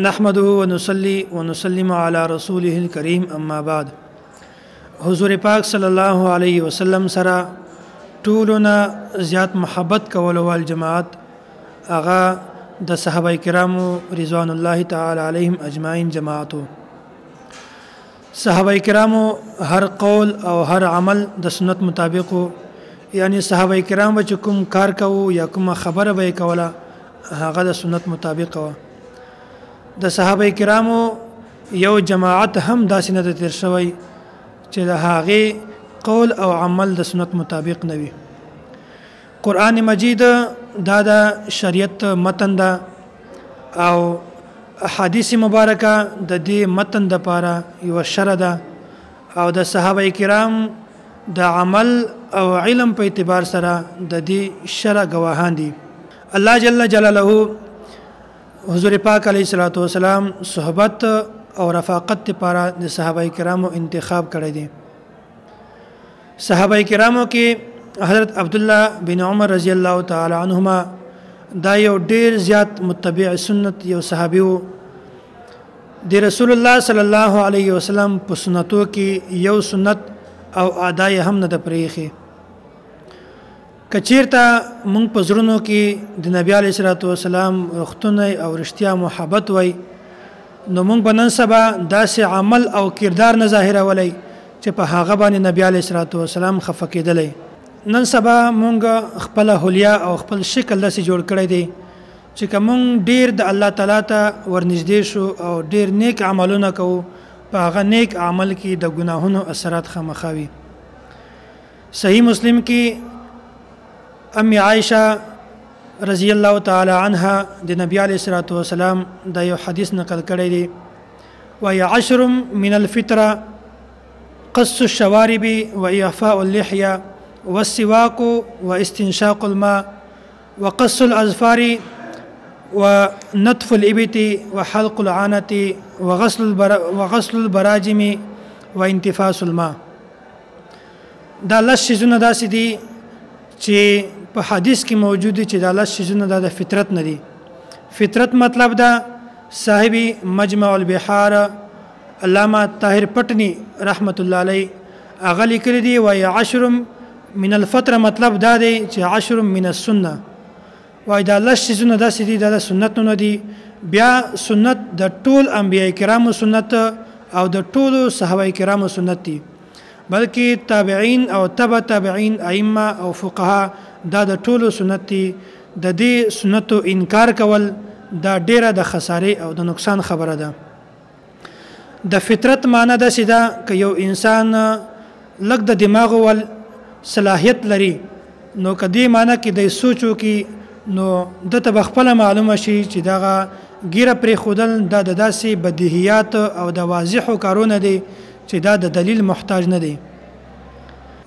نحمده ونصلي ونسلم على رسوله الكريم اما بعد. حضور پاک صلی الله علیه وسلم سره ټولونه زیات محبت کول ول جماعت اغا د صحابه کرامو رضوان الله تعالی علیهم اجمعین جماعتو. صحابه کرامو هر قول او هر عمل د سنت مطابق، یعنی صحابه کرام چې کوم کار کوو یا کوم خبره به کوله هغه د سنت مطابق و. د صحابه کرامو یو جماعت هم داسې نه تیر شوی چې د هغه قول او عمل د سنت مطابق نه وي. قرآن مجید دا د شریعت متن ده او احادیث مبارکه د دې متن د پاره یو شرع ده او د صحابه کرام د عمل او علم په اعتبار سره د دې شرع گواهان دي. الله جل جلاله حضور پاک علیه الصلاۃ والسلام صحبت او رفاقت لپاره د صحابه کرامو انتخاب کړی دي. صحابه کرامو کې حضرت عبد الله بن عمر رضی الله تعالی عنهما دا یو ډیر زیات متبع سنت یو صحابي وو. د رسول الله صلی الله علیه وسلم په سنتو کې یو سنت او ادای هم نه د پریخي. کچیرته مونږ په زړونو کې د نبی علیه الصلاۃ والسلام رښتونه او رښتیا محبت وای نو مونږ به نن سبا داسې عمل او کردار نه ظاهره ولای چې په هغه باندې نبی علیه الصلاۃ والسلام خفه کېدلی. نن سبا مونږ خپل حلیه او خپل شکل داسې جوړ کړی دی چې کوم ډیر د الله تعالی ته ورنږدې شو او ډیر نیک عملونه کوو په هغه نیک عمل کې د ګناهونو اثرات خامخاوي. صحیح مسلم کې ام عائشہ رضی الله تعالی عنها د نبی علیہ الصلوۃ والسلام دا یو حدیث نقل کړی دی وهي 10 من الفطره قص الشوارب واحفوااللحی والسواك واستنشاق الماء وقص الاظفار ونتف الابط وحلق العانه وغسل البراجم وانتفاس الماء. دا لس شیزونه داسې دي چې په حدیث کې موجود دي چې دا لس شیزونه د فطرت نه دي. فطرت مطلب دا صاحب مجمع البحار علامه طاهر پټنی رحمت الله علیه هغه لیکلی دی وای 10 من الفطره مطلب دا دی چې 10 من السنه وای دا لس شیزونه داسې دي د سنت نه دي. بیا سنت د ټول انبیاء کرامو سنت او د ټولو صحابه کرامو سنت دي، بلکې تابعین او تبع تابعین ائمه او فقها دا د ټولو سنت دي. د دې سنتو انکار کول دا ډیره د خسارې او د نقصان خبره ده. د فطرت معنی دا سیده که یو انسان لږ د دماغ ول صلاحیت لري نو کدی معنی کې د سوچو کې نو د تبخپل معلومه شي چې دغه ګیره پر خودل د داسې بدیهیات او د واضح کارونه دي چې دا د دلیل محتاج نه دی.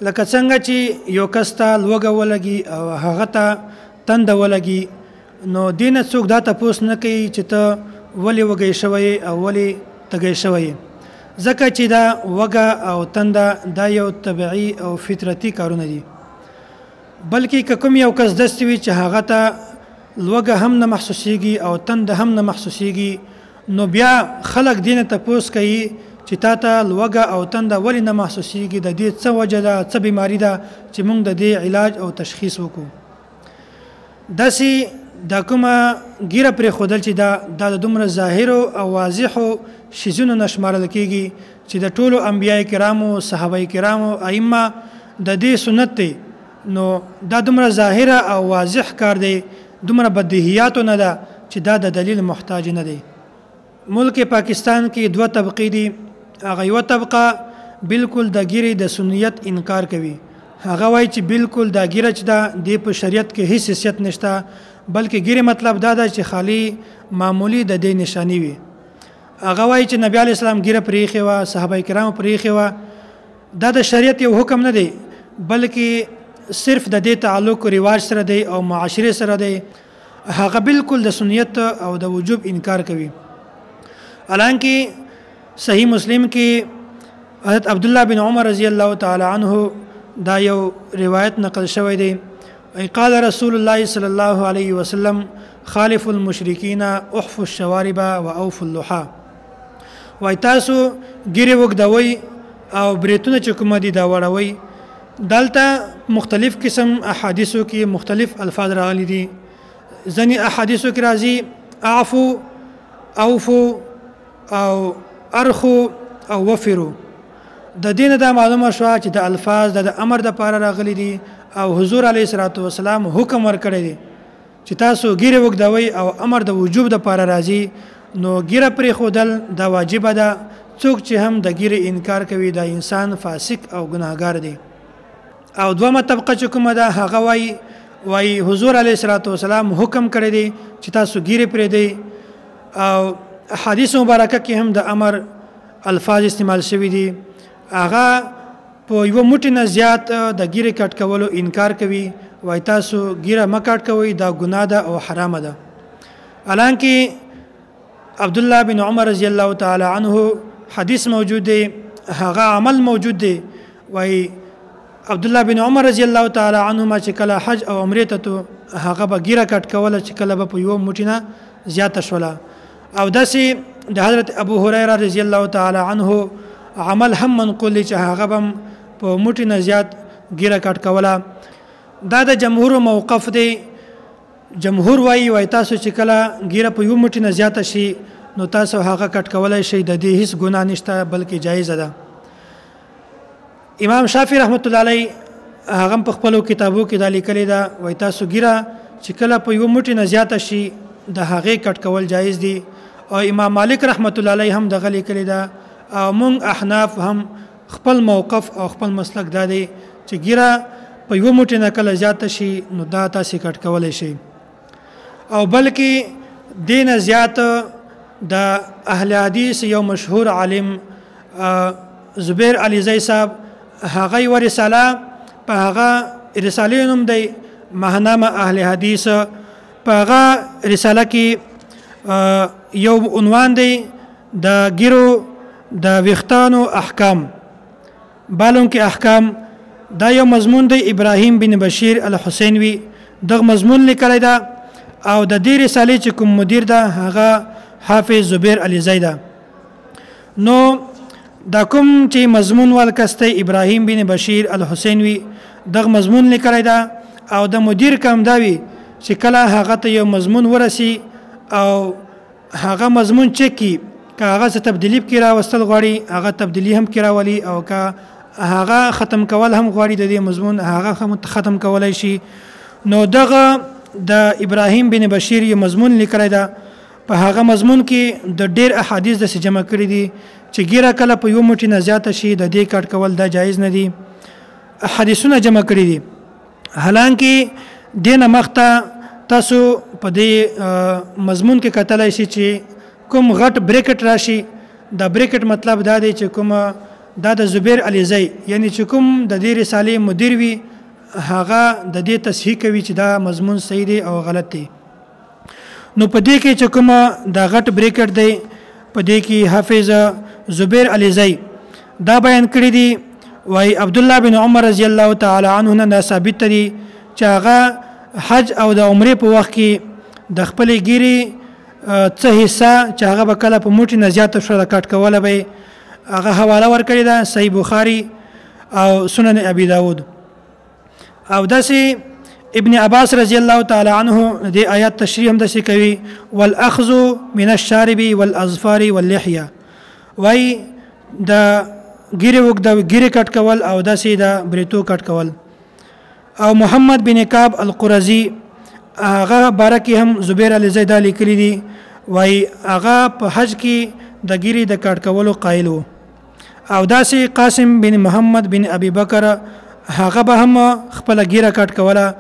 لکه څنګه چې یو کس ته لوږه ولګي او هغه ته تنده ولګي نو دینه څوک دا تپوس نه کوي چې ته ولې وږی شوی او ولې تږی شوی، ځکه چې دا وږه او تنده دا یو طبیعي او فطرتي کارونه دي. بلکې کوم یو کس داسې وي چې هغه ته لوږه هم نه محسوسیږي او تنده هم نه محسوسیږي نو بیا خلک دینه تپوس کوي چې تا ته لوږه او تنده ولې نه محسوسیږي، د دې څه وجه ده، څه بیماری ده چې موږ د دې علاج او تشخیص وکړو. داسې دا کومه ګیره پرې ښودل چې دا د دومره ظاهرو او واضحو شیزونو نه شمارل کېږي چې د ټولو انبیاء کرامو صحابه کرامو ائمه د دې سنت دی نو دا دومره ظاهره او واضح کار دی، دومره بدیهیاتو نه ده چې دا د دلیل محتاج نه دی. ملک پاکستان کې دوه طبقې دي. هغه یو طبقه بالکل د ګیرې د سنیت انکار کوي، هغه وایي چې بالکل دا ګیره چې ده د په شریعت کې هیڅ حیثیت نشته، بلکې ګیرې مطلب دا ده چې خالی معمولی د دې نشانی وي. هغه وایي چې نبی علیه السلام ګیره پرېښې وه، صحابه کرامو پرېښې وه، دا د شریعت یو حکم نه دی بلکې صرف د دې تعلق رواج سره دی او معاشره سره دی. هغه بالکل د سنیت او د وجوب انکار کوي. حالانکه صحیح مسلم کې حضرت عبد الله بن عمر رضی الله تعالی عنه دا یو روایت نقل شوی دی. قال رسول الله صلی الله علیه وسلم خالفواالمشرکین احفواالشوارب واوفواللحی. وای تاسو ږیرې وګدوي او بریتونه چې کوم دي دا وړوي. دلته مختلف قسم احادیثو کې مختلف الفاظ راغلي دي. ځینې احادیثو کې راځي اعفو، اوفو او ارخو او وفرو. د دین دا معلومه شو چې د الفاظ د امر د پاره راغلي دي او حضور علیه الصلاۃ والسلام حکم ورکړی دی چې تاسو ږیره وګدوي او امر د وجوب د پاره راځي. نو ږیره پرې خودل دا واجب ده. څوک چې هم د ږیره انکار کوي دا انسان فاسق او ګناهګار دی. او دویمه طبقه چې کومه ده هغه وای حضور علیه الصلاۃ والسلام حکم کړی دی چې تاسو ږیره پرې دی او حدیث مبارکه کې هم د امر الفاظ استعمال شوي دي. هغه په یو موټی نه زیات د ږیره کټ کولو انکار کوي. وای تاسو ږیره مکټ کوي دا ګناه ده او حرام ده. حالانکه عبد الله بن عمر رضی الله تعالی عنه حدیث موجود دی، هغه عمل موجود دی. وای عبد الله بن عمر رضی الله تعالی عنهما چې کله حج او عمره ته هغه به ږیره کټ کوله چې کله به په یو موټی نه زیات شوله. او داسې د حضرت ابو هريره رضی الله تعالی عنه عمل هم منقول چې هغه هم په موټی نه زیات ږیره کټ کوله. دا د جمهور موقف دی. جمهور وای تاسو چې کله ږیره په یو موټی نه زیات شي نو تاسو هغه کټ کولای شئ. د دې هیڅ ګناه نشته بلکې جایز ده. امام شافعي رحمت الله علیه هغه په خپل کتابو کې دا لیکلی ده وای تاسو ږیره چې کله په یو موټی نه زیات شي د هغه کټ کول جایز دي. او امام مالک رحمت الله علیه هم دغه لیکلی ده. او مونږ احناف هم خپل موقف او خپل مسلک دا دی چې ږیره په یو موټی نه کله زیات شي نو دا تاسو کټ کولای شئ. او بلکې دین زیات د اهل حدیث یو مشهور عالم زبیر علی زئی صاحب هغه ورساله په هغه رساله نوم دی مهنامه اهل حدیث. په هغه رساله کې یو عنوان دی د ګیرو د ویختانو احکام بالون کې احکام. دا یو مضمون دی ابراهیم بن بشیر الحسینوی دغه مضمون لیکلی دا او د دې رسالې چې کوم مدیر ده هغه حافظ زبیر علی زئی ده. نو دا کوم چې مضمون والکسته ابراهیم بن بشیر الحسینوی دغه مضمون لیکلی دا او د مدیر کوم داوی چې کله هغه ته یو مضمون ورسی او هغه مضمون چکی که هغه څه تبدیلی کې راوستل غواړي هغه تبدیلی هم کې راولي او که هغه ختم کول هم غواړي د دې مضمون هغه هم ختم کولای شي. نو دغه د ابراهیم بن بشیر یو مضمون لیکلی دا په هغه مضمون کې د ډیر احادیث د جمع کړي دي چې ګیره کله په یو موټی نه زیات شي د دې کټ کول دا جایز نه دي. حدیثونه جمع کړي دي. حالانکه دینه مخته تاسو په دې مضمون کې کتلای شي چې کوم غټ بریکټ راشي. دا بریکټ مطلب دا دی چې کوم دا د زبیر علی زئی یعنی چې کوم د دې رسالې مدیر وي هغه د دې تصحیح کوي چې دا مضمون صحیح دی او غلط دی. نو په دې کې چې کوم دا غټ بریکټ دی په دې کې حافظ زبیر علی زئی دا بیان کړی دی. وای عبد الله بن عمر رضی الله تعالی عنه نه ثابت دی چې هغه حج او د عمره په وخت کې د خپل ګیری څه حصہ چې هغه به کله په موټی نه زیات شو کټ کوله به هغه حواله ورکړی ده صحیح بخاری او سنن ابي داود. او داسې ابن عباس رضی الله تعالی عنه د آیات تشریح هم داسې کوي والاخذ من الشارب والاظفار واللحيه. وای د ګیره وګد ګیره کټ کول او داسې د بریتو کټ کول. او محمد بن کعب القرظی هغه بارکی هم زبیر علی زئی لیکلی دی. وای هغه په حج کې د ګیری د کټ کولو قائل وو. او داسې قاسم بن محمد بن ابي بکر هغه به هم خپل ګیره کټ کوله.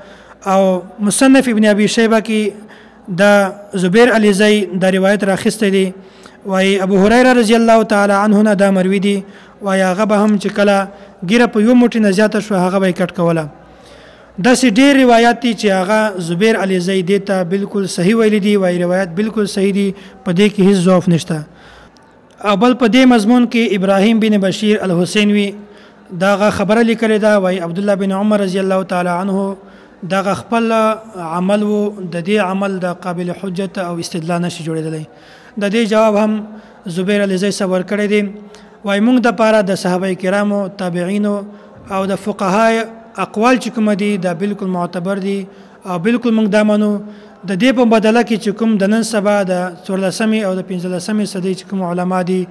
او مصنف ابن ابي شيبه کې د زبیر علی زئی د روایت راخسته دی. وای ابو هريره رضی الله تعالی عنه نه دا مروي دی. وای هغه به هم چې کله ګیره په یو موټی نه زیات شو هغه به کټ کوله. داسې ډېر روایت دي چې هغه زبیر علی زئی دیته بالکل صحیح ویل دي. وای روایت بالکل صحیح دي په دې کې هیڅ ضعف نشته. او بل په دې مضمون کې ابراهیم بن بشیر الحسینوی دا خبره لیکلې ده. وای عبد الله بن عمر رضی الله تعالی عنه دغه خپل عمل وو د دې عمل د قابل حجت او استدلال نشي جوړېدلی. د دې جواب هم زبیر علیزی صبر کړی دی. وای موږ د پاره د صحابه کرامو تابعینو او د فقهای اقوال چې کوم دي دا بالکل معتبر دي او بالکل موږ دا منو. د دې په بدله کې چې کوم د نن سبا د 14مې او د 15مې صدۍ چې کوم علما دي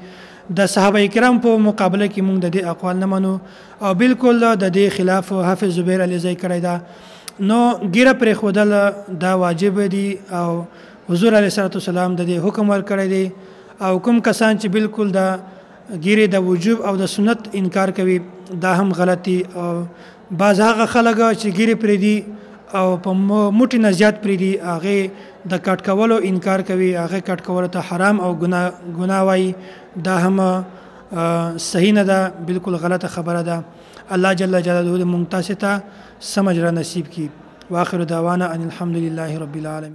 د صحابه کرام په مقابله کې موږ د دې اقوال نه منو او بالکل د دې خلاف حافظ زبیر علیزی کړی دا. نو ږیره پرې خودل دا واجب دي او حضور علیه الصلوۃ والسلام د دې حکم ورکړی دی. او کوم کسان چې بالکل د ږیرې د وجوب او د سنت انکار کوي دا هم غلطي. او بعض هغه خلک چې ږیرې پرې دي او په موټي نه زیات پرې دي هغه د کټ کولو انکار کوي، هغه کټ کولو ته حرام او ګناه وایي. دا هم صحیح نه ده، بالکل غلطه خبره ده. الله جل جلاله مونږ تاسو ته سمجھ را نصیب کی. واخر دعوانا ان الحمد لله رب العالمین.